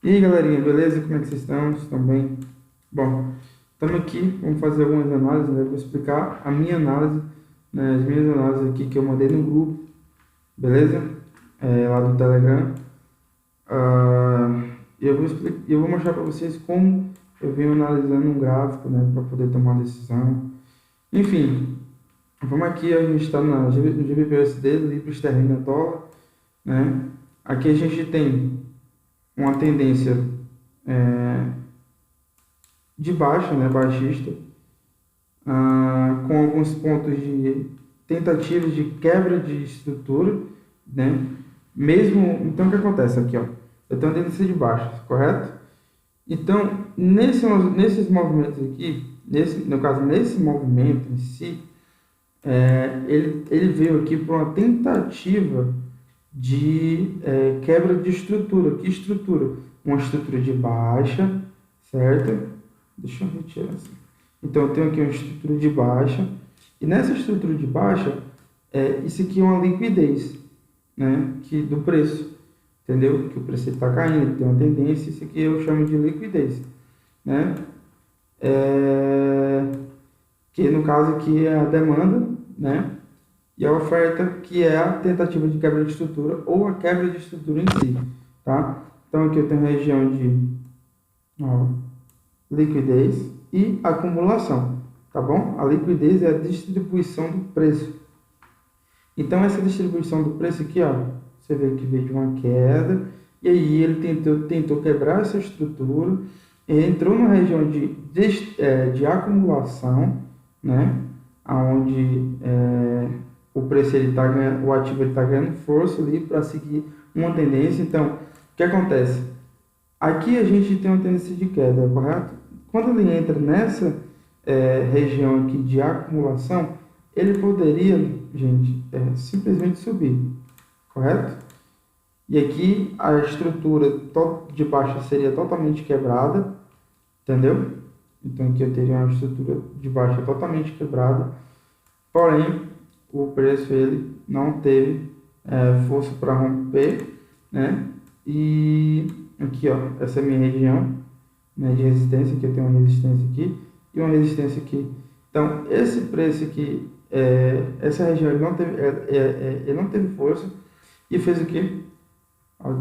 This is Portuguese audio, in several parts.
E aí, galerinha, beleza? Como é que vocês estão? Estão bem? Bom, estamos aqui, vamos fazer algumas análises, né? Vou explicar a minha análise, né? As minhas análises aqui que eu mandei no grupo, beleza? Lá do Telegram. E eu vou mostrar para vocês como eu venho analisando um gráfico, né? Para poder tomar uma decisão. Enfim, vamos aqui, a gente está no GBPUSD, Libra Sterlina Dólar, né? Aqui a gente tem uma tendência de baixa, né, baixista, com alguns pontos de tentativas de quebra de estrutura, né? Mesmo, então o que acontece aqui, ó? Eu tenho uma tendência de baixa, correto? Então, nesses movimentos aqui, no caso, nesse movimento em si, ele veio aqui por uma tentativa de quebra de estrutura. Que estrutura? Uma estrutura de baixa, certo? Deixa eu retirar assim. Então, eu tenho aqui uma estrutura de baixa, e nessa estrutura de baixa, isso aqui é uma liquidez, né, do preço, entendeu? Que o preço está caindo, ele tem uma tendência, isso aqui eu chamo de liquidez, né? Que no caso aqui é a demanda, né? E a oferta, que é a tentativa de quebra de estrutura ou a quebra de estrutura em si, tá? Então aqui eu tenho a região de liquidez e acumulação, tá bom? A liquidez é a distribuição do preço. Então essa distribuição do preço aqui, ó, você vê que veio de uma queda, e aí ele tentou quebrar essa estrutura, entrou na região de acumulação, né? Onde o preço ele tá ganhando, o ativo ele está ganhando força ali para seguir uma tendência. Então, o que acontece? Aqui a gente tem uma tendência de queda, correto? Quando ele entra nessa região aqui de acumulação, ele poderia, gente, simplesmente subir, correto? E aqui a estrutura de baixa seria totalmente quebrada, entendeu? Então aqui eu teria uma estrutura de baixa totalmente quebrada, porém o preço ele não teve força para romper, né? E aqui, ó, essa é a minha região, né, de resistência, que eu tenho uma resistência aqui e uma resistência aqui. Então esse preço aqui, essa região ele não teve força e fez o que?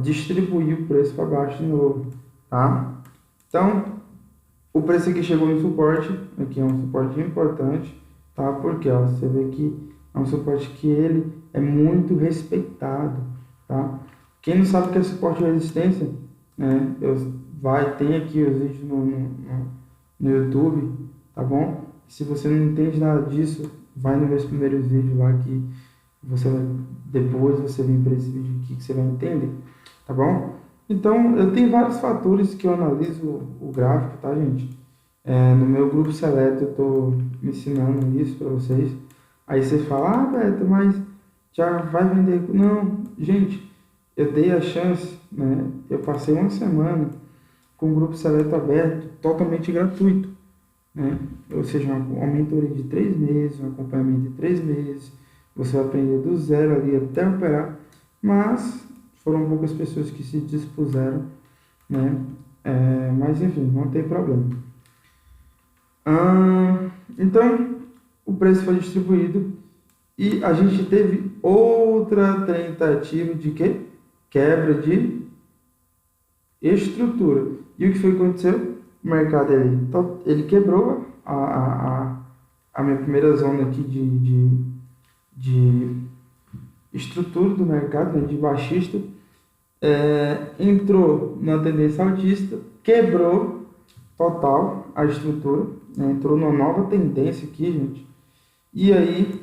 Distribuir o preço para baixo de novo, tá? Então o preço aqui chegou no suporte, aqui é um suporte importante, tá? Porque ó, você vê que é um suporte que ele é muito respeitado, tá? Quem não sabe o que é suporte ou resistência, né? Tem aqui os vídeos no YouTube, tá bom? Se você não entende nada disso, vai nos meus primeiros vídeos lá que depois você vem para esse vídeo aqui que você vai entender, tá bom? Então, eu tenho vários fatores que eu analiso o gráfico, tá, gente? No meu grupo seleto eu estou me ensinando isso para vocês. Aí você fala, Beto, mas já vai vender? Não, gente, eu dei a chance, né? Eu passei uma semana com o grupo seleto aberto, totalmente gratuito, né? Ou seja, uma mentoria de 3 meses, um acompanhamento de 3 meses. Você vai aprender do zero ali até operar, mas foram poucas pessoas que se dispuseram, né? Mas enfim, não tem problema. Então, o preço foi distribuído e a gente teve outra tentativa de quê? Quebra de estrutura. E o que foi que aconteceu? O mercado ele quebrou a minha primeira zona aqui de estrutura do mercado, né, de baixista, entrou na tendência altista, quebrou total a estrutura, né, entrou numa nova tendência aqui, gente, e aí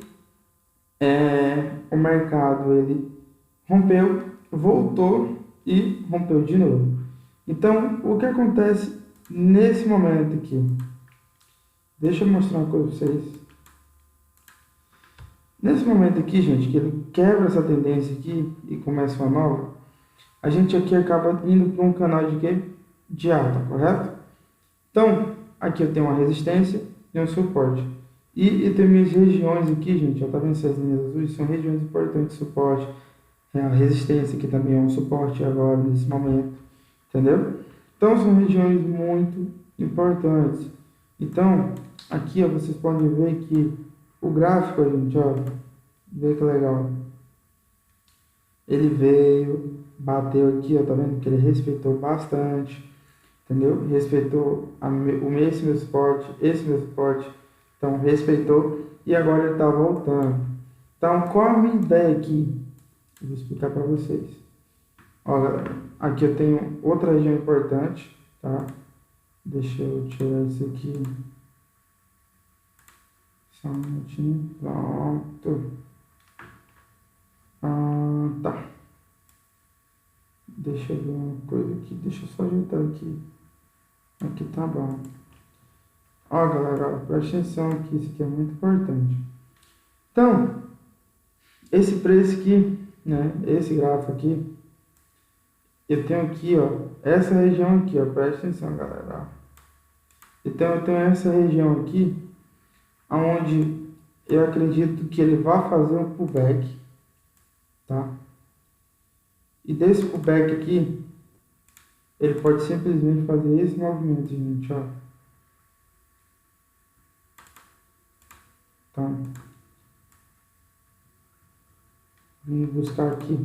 o mercado ele rompeu, voltou e rompeu de novo. Então, o que acontece nesse momento aqui? Deixa eu mostrar uma coisa para vocês. Nesse momento aqui, gente, que ele quebra essa tendência aqui e começa uma nova, a gente aqui acaba indo para um canal de quê? De alta, correto? Então, aqui eu tenho uma resistência e um suporte. E tem minhas regiões aqui, gente, ó, tá vendo essas linhas azuis? São regiões importantes de suporte. A resistência, que também é um suporte agora, nesse momento, entendeu? Então, são regiões muito importantes. Então, aqui, ó, vocês podem ver que o gráfico, gente, ó, vê que legal. Ele veio, bateu aqui, ó, tá vendo que ele respeitou bastante, entendeu? Respeitou esse meu suporte, esse meu suporte, então respeitou, e agora ele está voltando. Então, qual a minha ideia aqui? Eu vou explicar para vocês. Ó, galera, aqui eu tenho outra região importante, tá? Deixa eu tirar isso aqui. Só um minutinho. Pronto. Tá. Deixa eu ver uma coisa aqui. Deixa eu só ajeitar aqui. Aqui tá bom. Ó, galera, presta atenção aqui. Isso aqui é muito importante. Então, esse preço aqui, né? Esse gráfico aqui. Eu tenho aqui, ó. Essa região aqui, ó. Presta atenção, galera. Então, eu tenho essa região aqui. Onde eu acredito que ele vai fazer um pullback, tá? E desse pullback aqui, ele pode simplesmente fazer esse movimento, gente, ó. Então, vamos buscar aqui.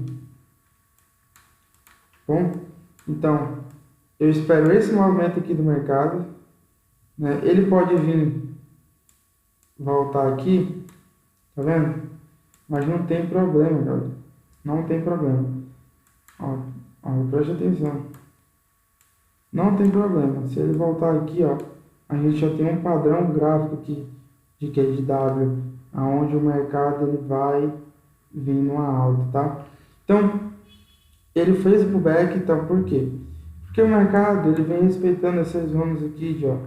Bom, então, eu espero esse movimento aqui do mercado, né? Ele pode vir voltar aqui, tá vendo? Mas não tem problema, galera. Não tem problema. Ó, preste atenção. Não tem problema. Se ele voltar aqui, ó, a gente já tem um padrão gráfico aqui de QW, aonde o mercado ele vai vir numa alta, tá? Então, ele fez o pullback, então por quê? Porque o mercado ele vem respeitando essas zonas aqui, ó,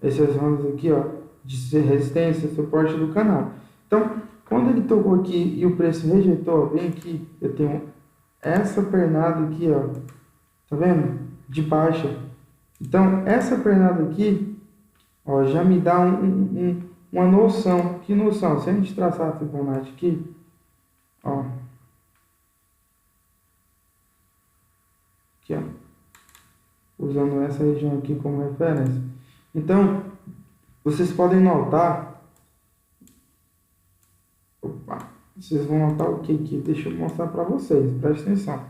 essas zonas aqui, ó, de resistência, suporte do canal. Então, quando ele tocou aqui e o preço rejeitou, ó, bem aqui, eu tenho essa pernada aqui, ó, tá vendo? De baixa. Então, essa pernada aqui, ó, já me dá uma noção. Que noção? Se a gente traçar a Fibonacci aqui, ó, aqui, ó, usando essa região aqui como referência. Então, vocês podem notar, vocês vão notar o que aqui? Deixa eu mostrar para vocês, preste atenção.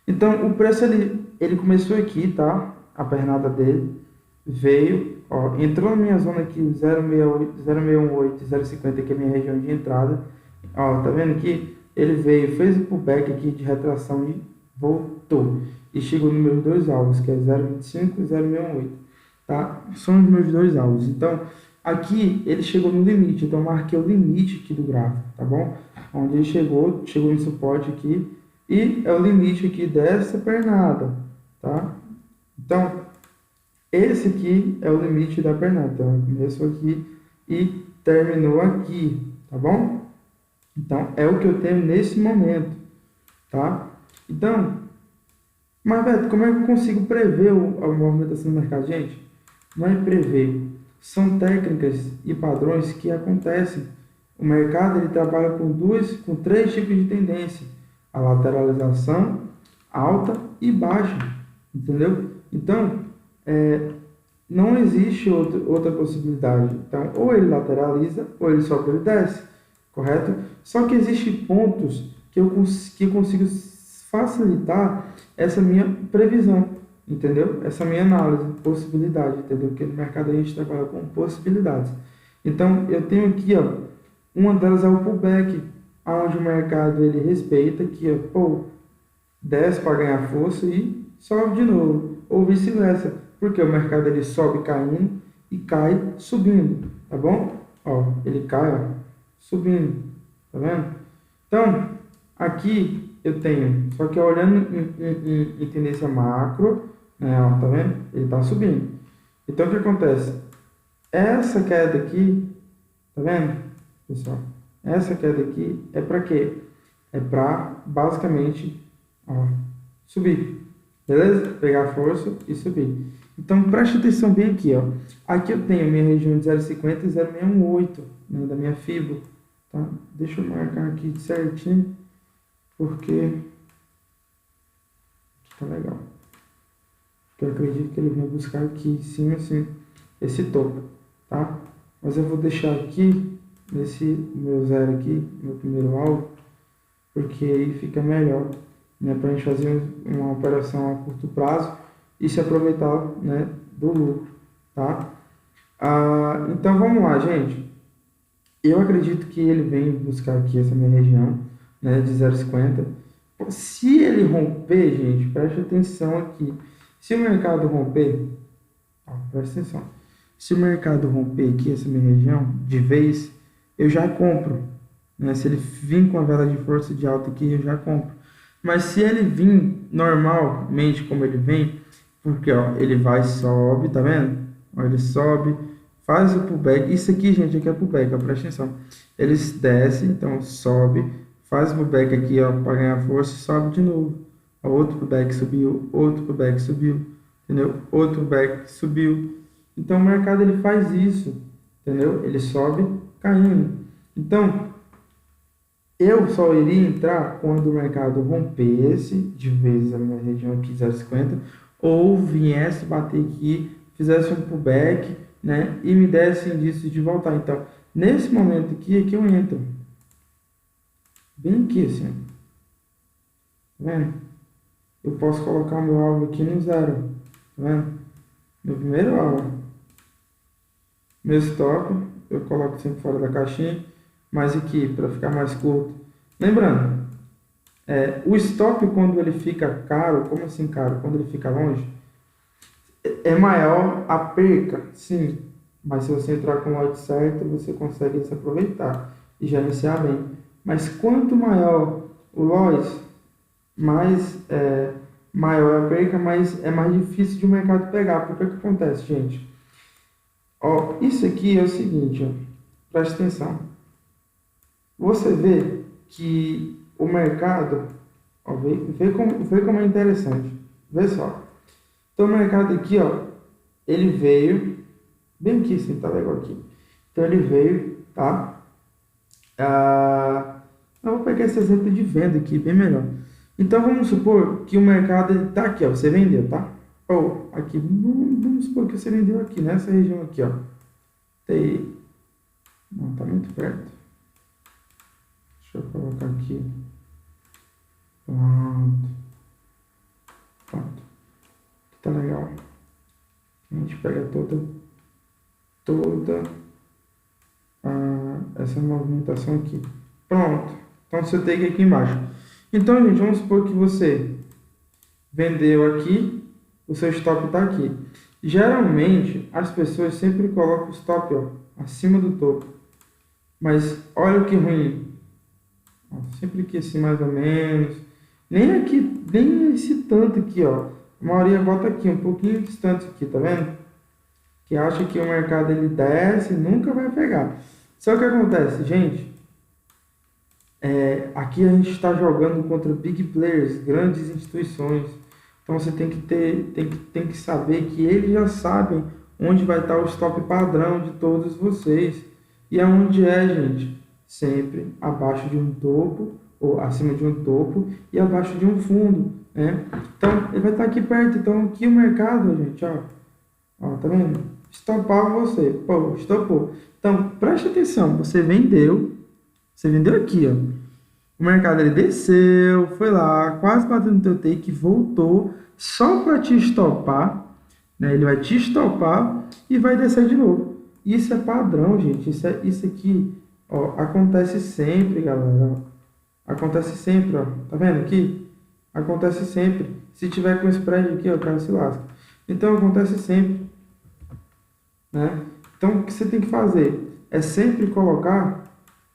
Então, o preço ele começou aqui, tá? A pernada dele veio, ó, entrou na minha zona aqui, 068, 0,618, 0,50, que é a minha região de entrada. Ó, tá vendo aqui? Ele veio, fez o pullback aqui de retração e voltou. E chegou nos meus dois alvos, que é 0,25 e 0,618, tá? São os meus dois alvos. Então, aqui ele chegou no limite, então eu marquei o limite aqui do gráfico, tá bom? Onde ele chegou no suporte aqui, e é o limite aqui dessa pernada, tá? Então, esse aqui é o limite da pernada. Então, começou aqui e terminou aqui, tá bom? Então, é o que eu tenho nesse momento, tá? Então, mas, Beto, como é que eu consigo prever a movimentação do mercado? Gente, não é prever. São técnicas e padrões que acontecem. O mercado ele trabalha com três tipos de tendência: a lateralização, alta e baixa, entendeu? Então, não existe outra possibilidade. Então, ou ele lateraliza, ou ele sobe ou ele desce, correto? Só que existem pontos que eu consigo facilitar essa minha previsão, entendeu? Essa minha análise, possibilidade, entendeu? Porque no mercado a gente trabalha com possibilidades. Então, eu tenho aqui, ó, uma delas é o pullback, onde o mercado ele respeita que, ó, pô, desce para ganhar força e sobe de novo, ou vice-versa, porque o mercado ele sobe caindo e cai subindo, tá bom? Ó, ele cai, ó, subindo, tá vendo? Então, aqui eu tenho, só que olhando em tendência macro, né, ó, tá vendo? Ele tá subindo. Então, o que acontece? Essa queda aqui, tá vendo, pessoal? Essa queda aqui é para quê? É para, basicamente, ó, subir, beleza? Pegar força e subir. Então, preste atenção bem aqui, ó. Aqui eu tenho a minha região de 0,50 e 0,618, né, da minha fibra, tá? Deixa eu marcar aqui certinho. porque tá legal. Porque eu acredito que ele vem buscar aqui em cima, assim, esse topo, tá? Mas eu vou deixar aqui, nesse meu zero aqui, meu primeiro alvo, porque aí fica melhor, né? Pra gente fazer uma operação a curto prazo e se aproveitar, né, do lucro, tá? Então vamos lá, gente. Eu acredito que ele vem buscar aqui essa minha região, né, de 0,50. Se ele romper, gente, preste atenção aqui. Se o mercado romper, ó, presta atenção. Se o mercado romper aqui essa minha região de vez, eu já compro, né? Se ele vir com a vela de força de alta aqui, eu já compro. Mas se ele vir normalmente como ele vem, porque ó, ele vai sobe, tá vendo? Ó, ele sobe, faz o pullback. Isso aqui, gente, aqui é pullback, ó, presta atenção. Eles descem, então sobe, faz o pullback aqui, ó, para ganhar força e sobe de novo. Ó, outro pullback subiu, outro pullback subiu, entendeu? Outro pullback subiu. Então o mercado ele faz isso, entendeu? Ele sobe caindo. Então eu só iria entrar quando o mercado rompesse de vez a minha região aqui 0,50 ou viesse bater aqui, fizesse um pullback, né, e me desse indício de voltar. Então, nesse momento aqui é que eu entro. Bem aqui, assim. Tá vendo? Eu posso colocar meu alvo aqui no zero. Tá vendo? No primeiro alvo. Meu stop, eu coloco sempre fora da caixinha. Mas aqui, para ficar mais curto. Lembrando, o stop quando ele fica caro, como assim caro? Quando ele fica longe, é maior a perca, sim. Mas se você entrar com o lote certo, você consegue se aproveitar e já iniciar bem. Mas quanto maior o loss, mais maior a perca, mas é mais difícil de o mercado pegar. Porque o que acontece, gente? Ó, isso aqui é o seguinte, ó, preste atenção. Você vê que o mercado, ó, vê como é interessante. Vê só. Então o mercado aqui, ó, ele veio, bem aqui, assim, tá legal aqui. Então ele veio, tá? Eu vou pegar esse exemplo de venda aqui, bem melhor. Então vamos supor que o mercado ele tá aqui, ó, você vendeu, tá? Ou aqui, vamos supor que você vendeu aqui, nessa região aqui, ó. Não, tá muito perto. Deixa eu colocar aqui. Pronto. Tá legal. A gente pega toda essa movimentação aqui. Pronto. Então você tem aqui embaixo. Então, gente, vamos supor que você vendeu aqui, o seu stop está aqui. Geralmente, as pessoas sempre colocam o stop, ó, acima do topo. Mas olha que ruim. Ó, sempre aqui assim, mais ou menos. Nem aqui, nem esse tanto aqui, ó. A maioria bota aqui, um pouquinho distante aqui, tá vendo? Que acha que o mercado ele desce e nunca vai pegar. Só que acontece, gente, aqui a gente está jogando contra big players, grandes instituições. Então você tem que saber que eles já sabem onde vai estar o stop padrão de todos vocês. E aonde gente? Sempre abaixo de um topo, ou acima de um topo e abaixo de um fundo, né? Então ele vai estar aqui perto. Então aqui o mercado, gente, ó, tá vendo? Estopar você, pô, estopou. Então preste atenção, você vendeu aqui, ó. O mercado ele desceu, foi lá, quase batendo no teu take, voltou só para te estopar, né? Ele vai te estopar e vai descer de novo. Isso é padrão, gente. Isso aqui, ó, acontece sempre, galera. Ó. Acontece sempre, ó. Tá vendo aqui? Acontece sempre. Se tiver com spread aqui, ó, o cara se lasca. Então acontece sempre, né? Então o que você tem que fazer é sempre colocar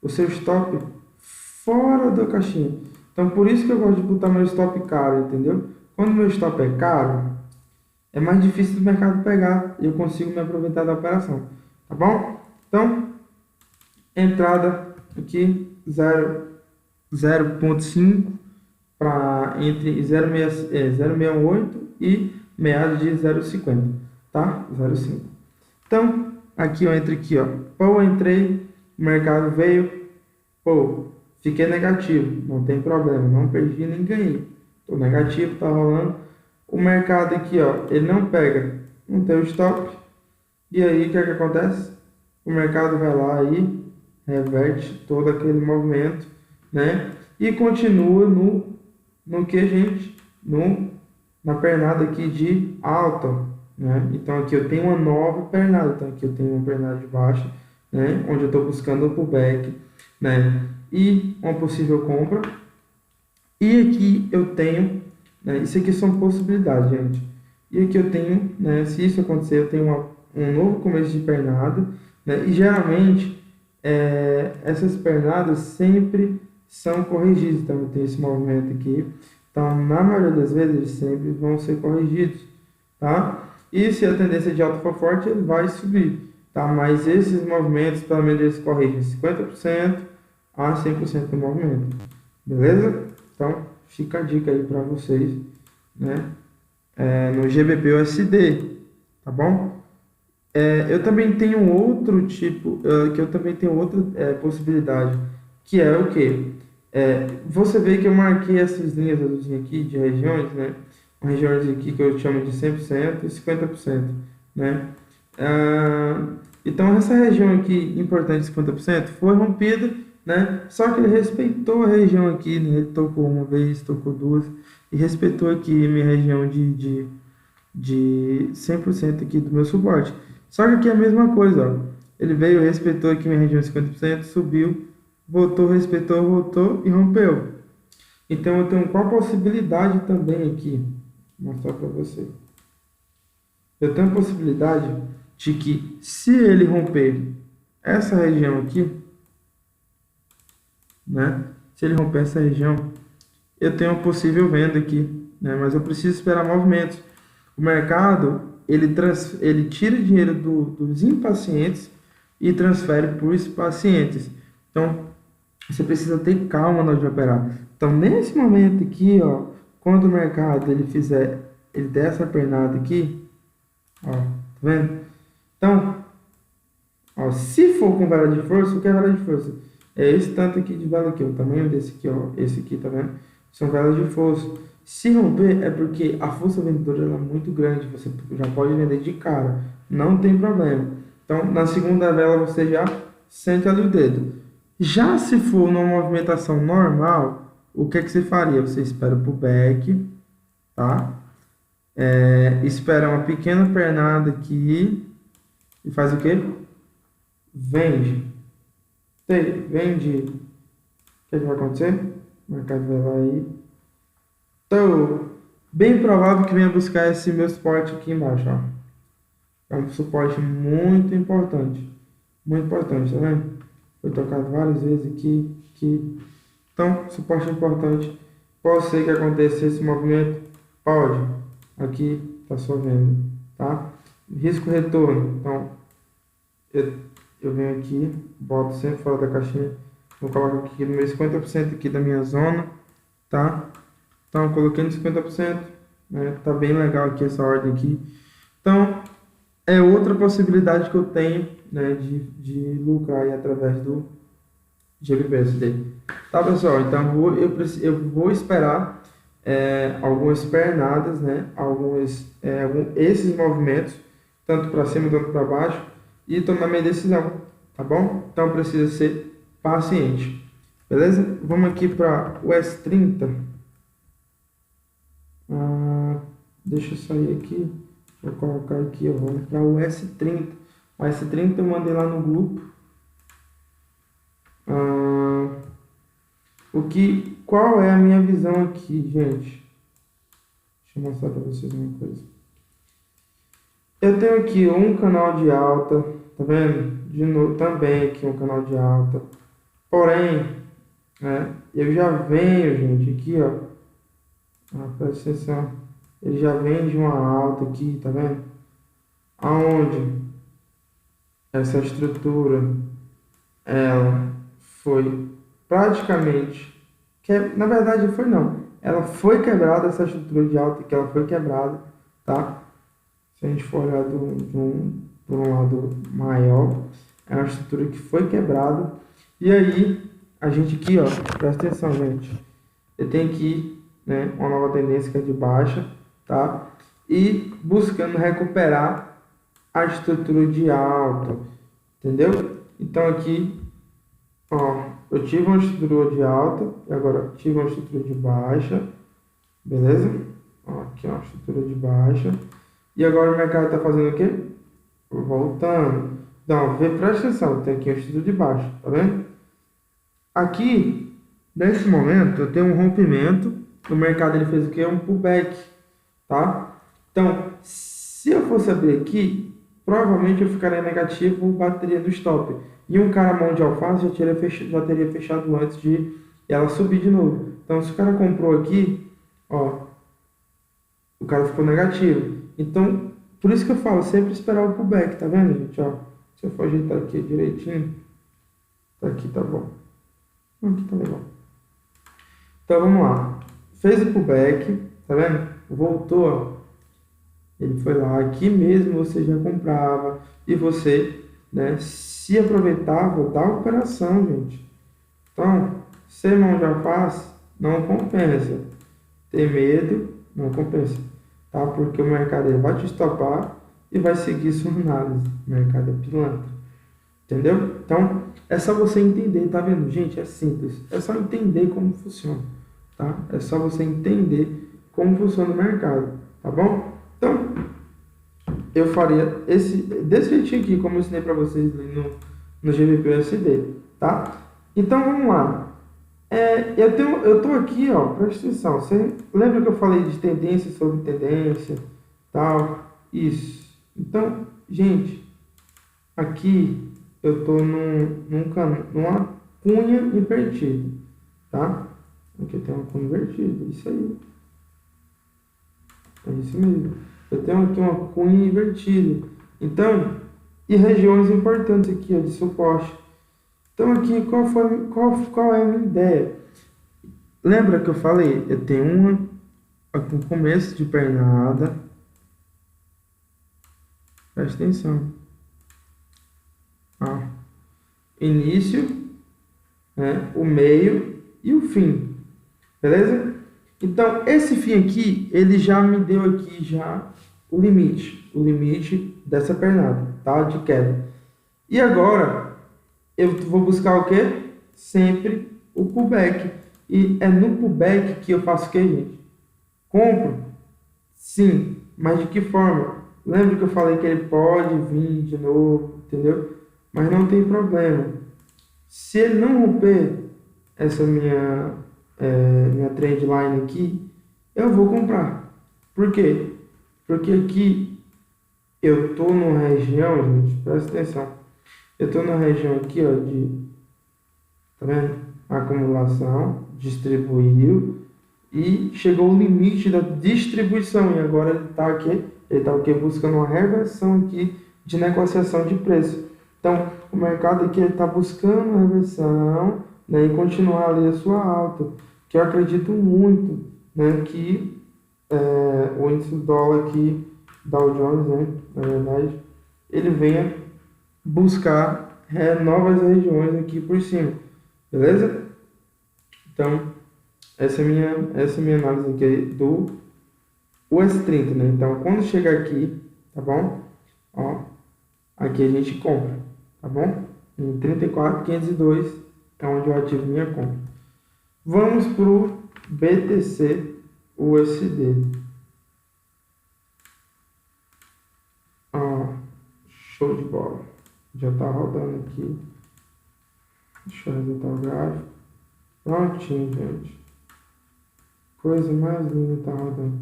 o seu stop fora da caixinha. Então por isso que eu gosto de botar meu stop caro, entendeu? Quando meu stop é caro, é mais difícil do mercado pegar e eu consigo me aproveitar da operação, tá bom? Então, entrada aqui 0,5 para entre 0,68 e meados de 0,50, tá? 0,5. Então, aqui eu entro aqui, ó. Pô, entrei, o mercado veio, pô, fiquei negativo, não tem problema, não perdi nem ganhei. Estou negativo, tá rolando. O mercado aqui, ó, ele não pega, não tem o stop. E aí, o que é que acontece? O mercado vai lá e reverte todo aquele movimento, né? E continua no que, gente? Na pernada aqui de alta, né? Então, aqui eu tenho uma nova pernada. Então, aqui eu tenho uma pernada de baixa, né? Onde eu estou buscando um pullback, né? E uma possível compra. E aqui eu tenho, né? Isso aqui são possibilidades, gente. E aqui eu tenho, né? Se isso acontecer, eu tenho um novo começo de pernada, né? E geralmente essas pernadas sempre são corrigidas. Então, eu tenho esse movimento aqui. Então, na maioria das vezes, eles sempre vão ser corrigidos, tá? E se a tendência de alta for forte, ele vai subir, tá? Mas esses movimentos, pelo menos, eles corrigem 50% a 100% do movimento, beleza? Então, fica a dica aí para vocês, né? No GBP/USD, tá bom? Eu também tenho outro tipo, que eu também tenho outra possibilidade, que é o quê? Você vê que eu marquei essas linhas azulzinhas aqui de regiões, né? Regiões aqui que eu chamo de 100% e 50%, né? Então, essa região aqui, importante, 50%, foi rompida, né? Só que ele respeitou a região aqui, né? Ele tocou uma vez, tocou duas, e respeitou aqui minha região de 100% aqui do meu suporte. Só que aqui é a mesma coisa, ó. Ele veio, respeitou aqui minha região de 50%, subiu, voltou, respeitou, voltou e rompeu. Então eu tenho qual possibilidade também aqui? Vou mostrar para você. Eu tenho a possibilidade de que se ele romper essa região aqui, né? Se ele romper essa região, eu tenho uma possível venda aqui, né? Mas eu preciso esperar movimentos. O mercado, ele tira dinheiro dos impacientes e transfere para os pacientes. Então, você precisa ter calma na hora de operar. Então, nesse momento aqui, ó, quando o mercado ele der essa pernada aqui, ó, tá vendo? Então, ó, se for com vela de força, o que é vela de força? É esse tanto aqui de vela aqui, o tamanho desse aqui, ó, esse aqui, tá vendo? São velas de força. Se romper, é porque a força vendedora ela é muito grande, você já pode vender de cara, não tem problema. Então, na segunda vela, você já sente ali o dedo. Já se for numa movimentação normal, o que é que você faria? Você espera o pullback, tá? Espera uma pequena pernada aqui e faz o quê? Vende. Vende. O que é que vai acontecer? O mercado vai lá e... Então, bem provável que venha buscar esse meu suporte aqui embaixo, ó. É um suporte muito importante. Muito importante, tá vendo? Foi tocado várias vezes aqui. Então, suporte importante. Pode ser que aconteça esse movimento? Pode. Aqui está sua venda, tá? Risco retorno. Então, eu venho aqui, boto sempre fora da caixinha. Vou colocar aqui no meu 50% aqui da minha zona, tá? Então, eu coloquei no 50%, né? Tá bem legal aqui essa ordem aqui. Então, é outra possibilidade que eu tenho, né, de lucrar aí através do GBP/USD. Tá, pessoal? Então, eu vou esperar algumas pernadas, né? Esses movimentos, tanto para cima quanto para baixo, e tomar minha decisão, tá bom? Então, precisa ser paciente, beleza? Vamos aqui para o S30. Deixa eu sair aqui. Vou colocar aqui, ó, vamos para o S30. O S30 eu mandei lá no grupo. Qual é a minha visão aqui, gente? Deixa eu mostrar para vocês uma coisa. Eu tenho aqui um canal de alta, tá vendo? De novo, também aqui um canal de alta. Porém, né, eu já venho, gente, aqui, ó. Presta atenção. Ele já vem de uma alta aqui, tá vendo? Aonde essa estrutura ela foi praticamente na verdade foi não, ela foi quebrada, essa estrutura de alta que ela foi quebrada, tá? Se a gente for olhar por um lado maior, é uma estrutura que foi quebrada e aí a gente aqui, ó, presta atenção, gente. Eu tenho aqui, né, uma nova tendência que é de baixa, tá? E buscando recuperar a estrutura de alta, entendeu? Então aqui, ó, eu tive uma estrutura de alta e agora tive uma estrutura de baixa, beleza? Ó, aqui, ó, estrutura de baixa. E agora o mercado está fazendo o quê? Voltando. Então, presta atenção, tem aqui uma estrutura de baixa, tá vendo? Aqui, nesse momento, eu tenho um rompimento, o mercado ele fez o quê? Um pullback, tá? Então, se eu fosse abrir aqui, provavelmente eu ficaria negativo, bateria no stop. E um cara mão de alface já teria fechado antes de ela subir de novo. Então, se o cara comprou aqui, ó, o cara ficou negativo. Então, por isso que eu falo, sempre esperar o pullback, tá vendo, gente? Ó, se eu for ajeitar aqui direitinho, tá aqui, tá bom. Aqui tá legal. Então, vamos lá. Fez o pullback, tá vendo? Voltou, ó. Ele foi lá, aqui mesmo você já comprava e você, né, se aproveitava da operação, gente. Então, ser mão de alface não compensa. Ter medo não compensa, tá? Porque o mercado ele vai te estopar e vai seguir sua análise. O mercado é pilantra, entendeu? Então, é só você entender, tá vendo? Gente, é simples. É só entender como funciona, tá? É só você entender como funciona o mercado, tá bom? Então, eu faria desse jeitinho aqui, como eu ensinei para vocês no GBP-USD, tá? Então, vamos lá. Eu tô aqui, ó, presta atenção. Você lembra que eu falei de tendência sobre tendência, tal? Isso. Então, gente, aqui eu tô numa cunha invertida, tá? Aqui tem uma cunha invertida, isso aí. É isso mesmo. Eu tenho aqui uma cunha invertida. Então, e regiões importantes aqui, ó, de suporte. Então, aqui, qual é a minha ideia? Lembra que eu falei? Eu tenho um começo de pernada. Presta atenção. Ó, início, né, o meio e o fim. Beleza? Então, esse fim aqui, ele já me deu aqui já o limite dessa pernada, tá? De queda. E agora, eu vou buscar o quê? Sempre o pullback. E é no pullback que eu faço o quê, gente? Compro? Sim, mas de que forma? Lembra que eu falei que ele pode vir de novo, entendeu? Mas não tem problema. Se ele não romper essa minha trend line aqui, eu vou comprar. Por quê? Porque aqui eu tô numa região, gente, presta atenção. Eu tô numa região aqui, ó, tá vendo? Acumulação, distribuiu e chegou o limite da distribuição e agora ele tá aqui buscando uma reversão aqui de negociação de preço. Então, o mercado aqui está buscando uma reversão, né, e continuar ali a sua alta, que eu acredito muito, né, que o índice do dólar aqui, Dow Jones, né, na verdade, ele venha buscar novas regiões aqui por cima, beleza? Então, essa é a minha análise aqui do US30, né? Então, quando chegar aqui, tá bom? Ó, aqui a gente compra, tá bom? Em 34.502 é onde eu ativo minha compra. Vamos para o BTC USD. Ó, show de bola. Já tá rodando aqui. Deixa eu resetar o gráfico. Prontinho, gente. Coisa mais linda tá rodando.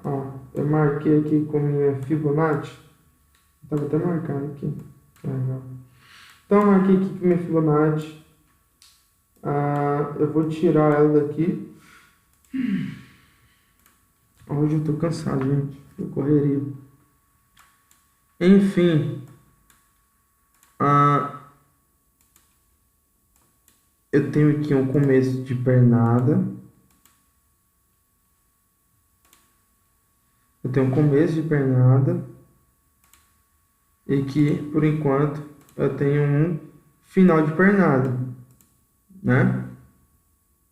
Ó, eu marquei aqui com minha Fibonacci. Tava até marcando aqui. Legal. Então, eu marquei aqui com minha Fibonacci. Eu vou tirar ela daqui. Hoje eu tô cansado, gente. Eu correria. Enfim. Eu tenho aqui um começo de pernada. Eu tenho um começo de pernada. E que, por enquanto, eu tenho um final de pernada, né?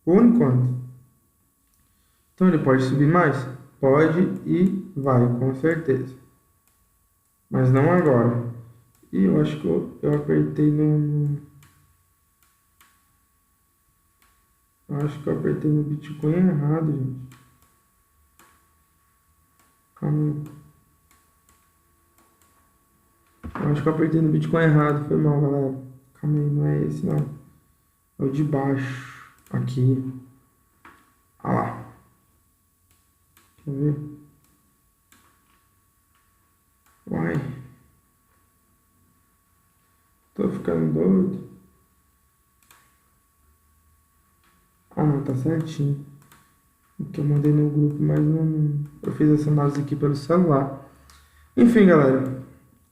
Por enquanto. Então ele pode subir mais? Pode e vai, com certeza. Mas não agora. E eu acho que eu apertei eu acho que eu apertei no Bitcoin errado, gente. Calma aí. Eu acho que eu apertei no Bitcoin errado. Foi mal, galera. Calma aí, não é esse não. É o de baixo. Aqui. Ah lá. Quer ver? Uai. Tô ficando doido. Ah, não, tá certinho. O que eu mandei no grupo, mas não. Eu fiz essa análise aqui pelo celular. Enfim, galera.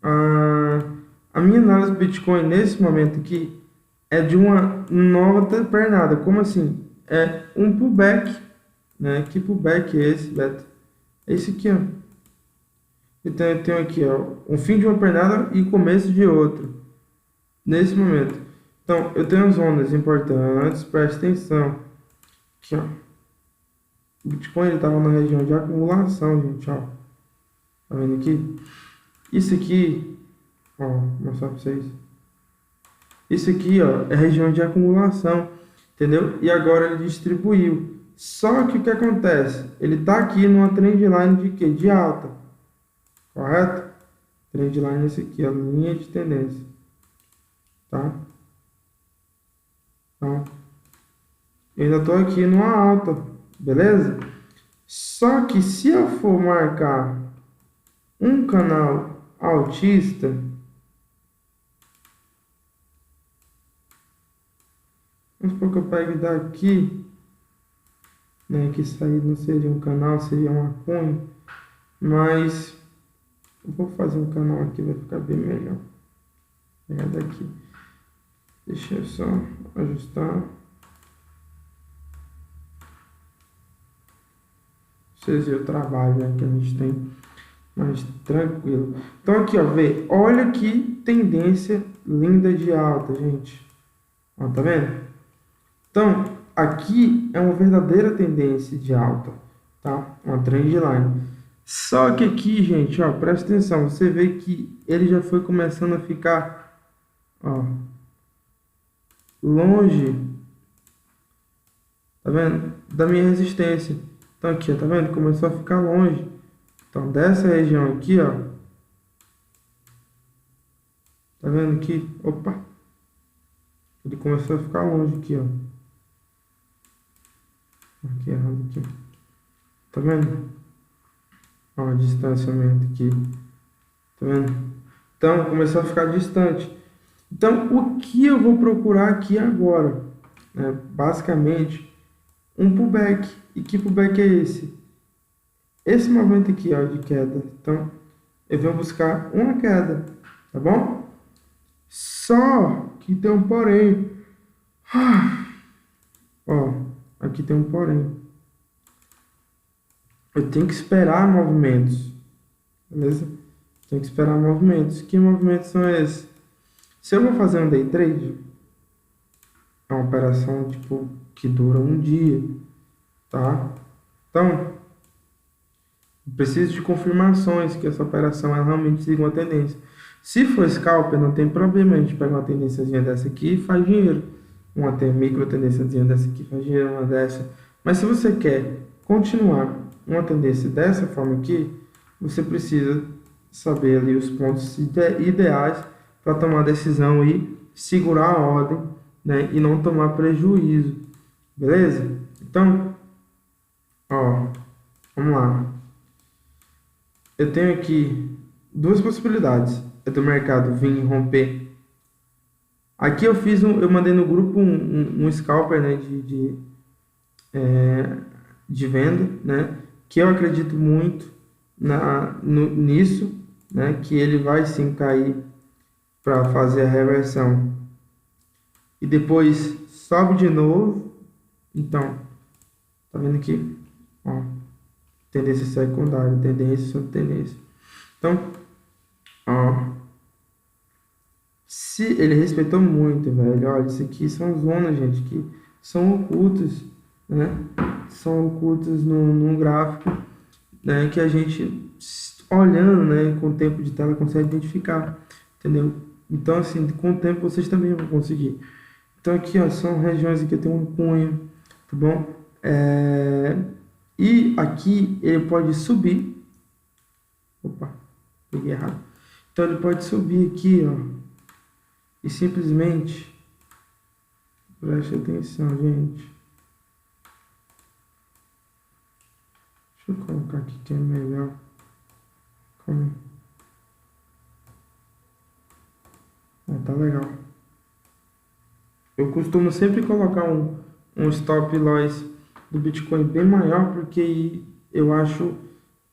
A minha análise do Bitcoin nesse momento aqui é de uma nova pernada. Como assim? É um pullback, né? Que pullback é esse, Beto? É esse aqui, ó. Então eu tenho aqui, ó, um fim de uma pernada e começo de outra. Nesse momento. Então, eu tenho as ondas importantes, preste atenção. Aqui, ó. O Bitcoin ele estava na região de acumulação, gente, ó. Tá vendo aqui? Isso aqui, ó, vou mostrar para vocês. Isso aqui, ó, é região de acumulação, entendeu? E agora ele distribuiu. Só que o que acontece? Ele tá aqui numa trendline de quê? De alta, correto? Trendline é esse aqui, a linha de tendência, tá? Então, eu ainda tô aqui numa alta, beleza? Só que se eu for marcar um canal altista, vamos supor que eu pegue daqui, né, que isso aí não seria um canal, seria uma cunha, mas eu vou fazer um canal aqui, vai ficar bem melhor. Vou pegar daqui, deixa eu só ajustar. Vocês verem o trabalho, né, que a gente tem, mas tranquilo. Então aqui, ó, vê, olha que tendência linda de alta, gente. Ó, tá vendo? Então, aqui é uma verdadeira tendência de alta, tá? Uma trendline. Só que aqui, gente, ó, presta atenção, você vê que ele já foi começando a ficar, ó, longe, tá vendo? Da minha resistência. Então aqui, ó, tá vendo? Começou a ficar longe. Então, dessa região aqui, ó, tá vendo aqui? Opa! Ele começou a ficar longe aqui, ó. Aqui, errado aqui. Tá vendo? Ó, o distanciamento aqui. Tá vendo? Então, começou a ficar distante. Então, o que eu vou procurar aqui agora? Né? Basicamente, um pullback. E que pullback é esse? Esse movimento aqui, ó, de queda. Então, eu vou buscar uma queda. Tá bom? Só que tem um porém. Ó, aqui tem um porém. Eu tenho que esperar movimentos. Beleza? Tenho que esperar movimentos. Que movimentos são esses? Se eu vou fazer um day trade, é uma operação tipo que dura um dia, tá? Então, eu preciso de confirmações que essa operação ela realmente siga uma tendência. Se for scalper, não tem problema, a gente pega uma tendênciazinha dessa aqui e faz dinheiro. Uma micro tendênciazinha dessa aqui faz dinheiro, uma dessa. Mas se você quer continuar uma tendência dessa forma aqui, você precisa saber ali os pontos ideais para tomar decisão e segurar a ordem, né, e não tomar prejuízo, beleza? Então, ó, vamos lá. Eu tenho aqui duas possibilidades. É do mercado vir romper. Aqui eu mandei no grupo um scalper, né, de venda, né, que eu acredito muito nisso, né, que ele vai sim cair para fazer a reversão e depois sobe de novo. Então, tá vendo aqui, ó, tendência secundária, tendência sobre tendência. Então, ó, Se ele respeitou muito, velho, olha, isso aqui são zonas, gente, que são ocultas, né? São ocultas no gráfico, né? Que a gente, olhando, né, com o tempo de tela, consegue identificar, entendeu? Então, assim, com o tempo vocês também vão conseguir. Então, aqui, ó, são regiões que tem um cunho, tá bom? E aqui ele pode subir. Opa, peguei errado. Então, ele pode subir aqui, ó. E simplesmente, preste atenção, gente. Deixa eu colocar aqui que é melhor. Calma aí. Tá legal. Eu costumo sempre colocar um stop loss do Bitcoin bem maior, porque eu acho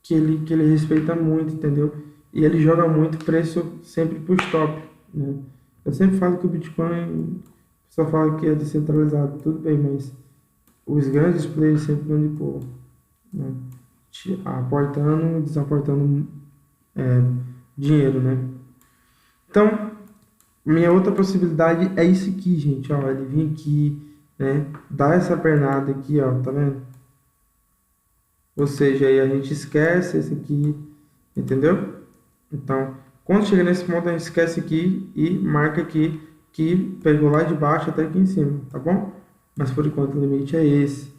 que ele respeita muito, entendeu? E ele joga muito preço sempre pro stop, né? Eu sempre falo que o Bitcoin, só fala que é descentralizado, tudo bem, mas os grandes players sempre manipula, né? Aportando, desaportando dinheiro, né? Então, minha outra possibilidade é isso aqui, gente, ó, ele vir aqui, né, dar essa pernada aqui, ó, tá vendo? Ou seja, aí a gente esquece esse aqui, entendeu? Então, quando chega nesse ponto, a gente esquece aqui e marca aqui que pegou lá de baixo até aqui em cima, tá bom? Mas por enquanto o limite é esse.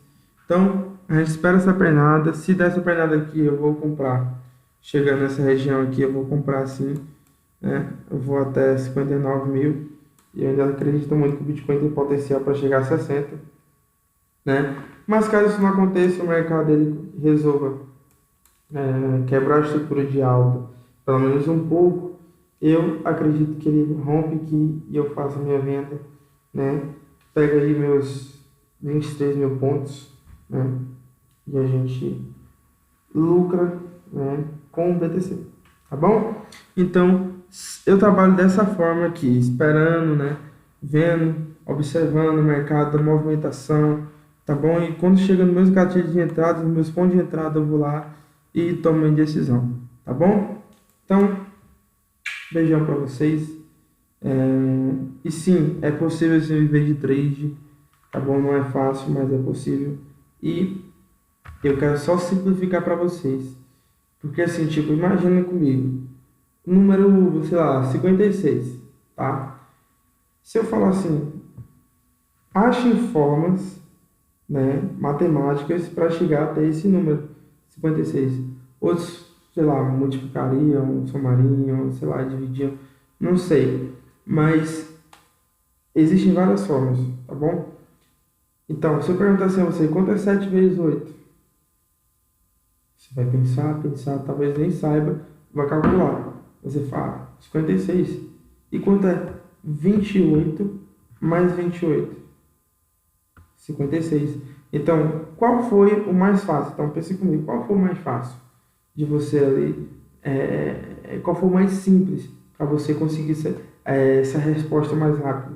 Então, a gente espera essa pernada. Se der essa pernada aqui, eu vou comprar. Chegando nessa região aqui, eu vou comprar assim, né? Eu vou até 59 mil. E eu ainda acredito muito que o Bitcoin tem potencial para chegar a 60, né? Mas caso isso não aconteça, o mercado ele resolva quebrar a estrutura de alta, pelo menos um pouco, eu acredito que ele rompe aqui e eu faço a minha venda, né? Pega aí meus 23 mil pontos, né? E a gente lucra, né, com o BTC, tá bom? Então, eu trabalho dessa forma aqui, esperando, né? Vendo, observando o mercado, a movimentação, tá bom? E quando chega nos meus gatilhos de entrada, nos meus pontos de entrada, eu vou lá e tomo minha decisão, tá bom? Então, beijão para vocês. E sim, é possível você viver de trade, tá bom? Não é fácil, mas é possível. E eu quero só simplificar para vocês. Porque assim, tipo, imagina comigo. Número, sei lá, 56, tá? Se eu falar assim, achem formas, né, matemáticas para chegar até esse número, 56. Outros, sei lá, multiplicariam, somariam, sei lá, dividiam, não sei. Mas existem várias formas, tá bom? Então, se eu perguntar assim a você, quanto é 7 vezes 8? Você vai pensar, talvez nem saiba, vai calcular. Você fala 56. E quanto é 28 mais 28? 56. Então, qual foi o mais fácil? Então, pense comigo, qual foi o mais fácil de você ali? Qual foi o mais simples para você conseguir essa resposta mais rápida?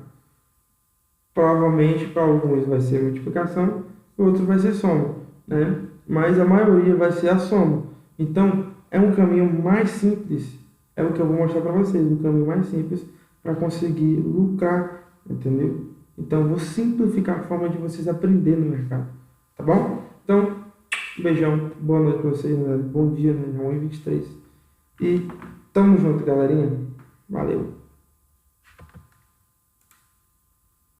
Provavelmente, para alguns vai ser multiplicação, para outros vai ser soma, né? Mas a maioria vai ser a soma. Então, é um caminho mais simples, é o que eu vou mostrar para vocês, um caminho mais simples para conseguir lucrar, entendeu? Então, eu vou simplificar a forma de vocês aprenderem no mercado, tá bom? Então, um beijão, boa noite para vocês, né? Bom dia, né? 1h23. E tamo junto, galerinha. Valeu!